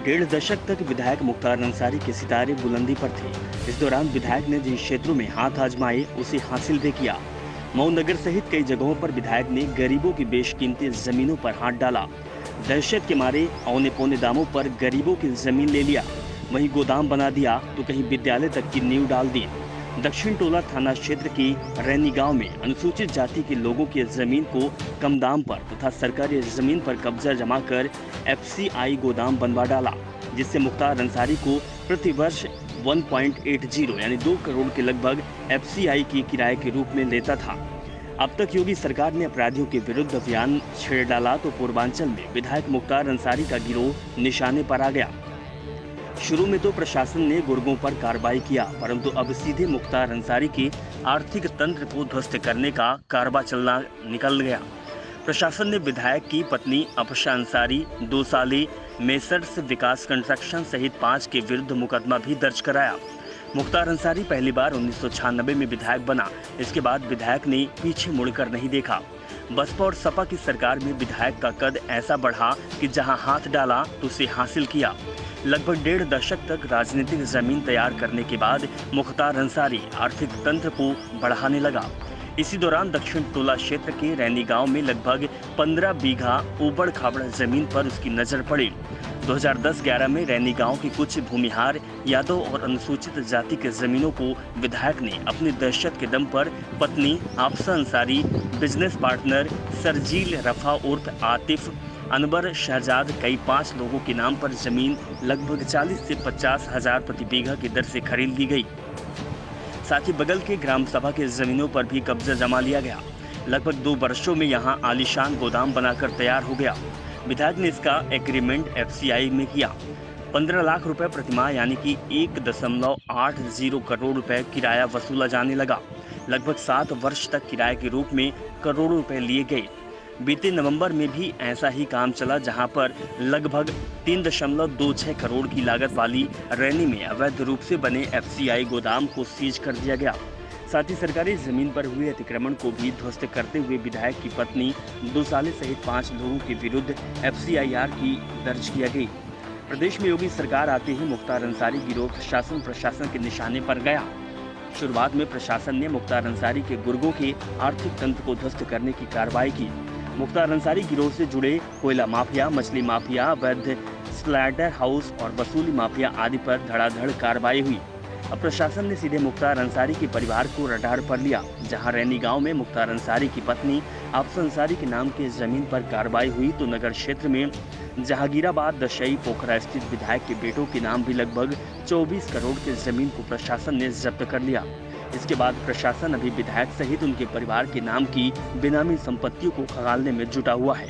डेढ़ दशक तक विधायक मुख्तार अंसारी के सितारे बुलंदी पर थे। इस दौरान विधायक ने जिन क्षेत्रों में हाथ आजमाए उसे हासिल भी किया। मऊ नगर सहित कई जगहों पर विधायक ने गरीबों की बेशकीमती जमीनों पर हाथ डाला। दहशत के मारे औने पौने दामों पर गरीबों की जमीन ले लिया, वहीं गोदाम बना दिया तो कहीं विद्यालय तक की नींव डाल दी। दक्षिण टोला थाना क्षेत्र की रैनी गांव में अनुसूचित जाति के लोगों की जमीन को कम दाम पर तथा सरकारी जमीन पर कब्जा जमा कर एफसीआई गोदाम बनवा डाला, जिससे मुख्तार अंसारी को प्रति वर्ष 1.80 यानी 2 करोड़ के लगभग एफसीआई की किराए के रूप में लेता था। अब तक योगी सरकार ने अपराधियों के विरुद्ध अभियान छेड़ डाला तो पूर्वांचल में विधायक मुख्तार अंसारी का गिरोह निशाने पर आ गया। शुरू में तो प्रशासन ने गुर्गों पर कार्रवाई किया, परंतु अब सीधे मुख्तार अंसारी के आर्थिक तंत्र को ध्वस्त करने का कारवा चलना निकल गया। प्रशासन ने विधायक की पत्नी अपशा अंसारी, 2 साले मेसर्स विकास कंस्ट्रक्शन सहित 5 के विरुद्ध मुकदमा भी दर्ज कराया। मुख्तार अंसारी पहली बार 1996 में विधायक बना। इसके बाद विधायक ने पीछे मुड़कर नहीं देखा। बसपा और सपा की सरकार में विधायक का कद ऐसा बढ़ा कि जहां हाथ डाला तो उसे हासिल किया। लगभग डेढ़ दशक तक राजनीतिक जमीन तैयार करने के बाद मुख्तार अंसारी आर्थिक तंत्र को बढ़ाने लगा। इसी दौरान दक्षिण टोला क्षेत्र के रैनी गांव में लगभग 15 बीघा उबड़ खाबड़ जमीन पर उसकी नजर पड़ी। 2010-11 में रैनी गांव के कुछ भूमिहार यादव और अनुसूचित जाति के जमीनों को विधायक ने अपनी दहशत के दम पर पत्नी आपसा अंसारी, बिजनेस पार्टनर सरजील रफा उर्फ आतिफ, अनवर शहजाद कई 5 लोगों के नाम पर जमीन लगभग 40 से 50 हजार प्रति बीघा की दर से खरीद ली गई। साथ ही बगल के ग्राम सभा के जमीनों पर भी कब्जा जमा लिया गया। लगभग 2 वर्षों में यहां आलीशान गोदाम बनाकर तैयार हो गया। विधायक ने इसका एग्रीमेंट एफसीआई में किया। 15 लाख रुपए प्रतिमाह यानी कि 1.80 करोड़ रुपए किराया वसूला जाने लगा। लगभग 7 वर्ष तक किराए के रूप में करोड़ों रुपए लिए गए। बीते नवंबर में भी ऐसा ही काम चला, जहां पर लगभग 3.26 करोड़ की लागत वाली रैनी में अवैध रूप से बने एफसीआई गोदाम को सीज कर दिया गया। साथ ही सरकारी जमीन पर हुए अतिक्रमण को भी ध्वस्त करते हुए विधायक की पत्नी, 2 साले सहित 5 लोगों के विरुद्ध एफसीआईआर की दर्ज किया गई। प्रदेश में योगी सरकार आते ही मुख्तार अंसारी गिरोह प्रशासन के निशाने पर गया। शुरुआत में प्रशासन ने मुख्तार अंसारी के गुर्गों के आर्थिक तंत्र को ध्वस्त करने की कार्रवाई की। मुख्तार अंसारी गिरोह से जुड़े कोयला माफिया, मछली माफिया, अवैध स्लाइडर हाउस और वसूली माफिया आदि पर धड़ाधड़ कार्रवाई हुई। अब प्रशासन ने सीधे मुख्तार अंसारी के परिवार को रडार पर लिया। जहां रैनी गांव में मुख्तार अंसारी की पत्नी आपसा अंसारी के नाम की जमीन पर कार्रवाई हुई तो नगर क्षेत्र में जहांगीराबाद दशई पोखरा स्थित विधायक के बेटों के नाम भी लगभग 24 करोड़ की जमीन को प्रशासन ने जब्त कर लिया। इसके बाद प्रशासन अभी विधायक सहित उनके परिवार के नाम की बेनामी संपत्तियों को खंगालने में जुटा हुआ है।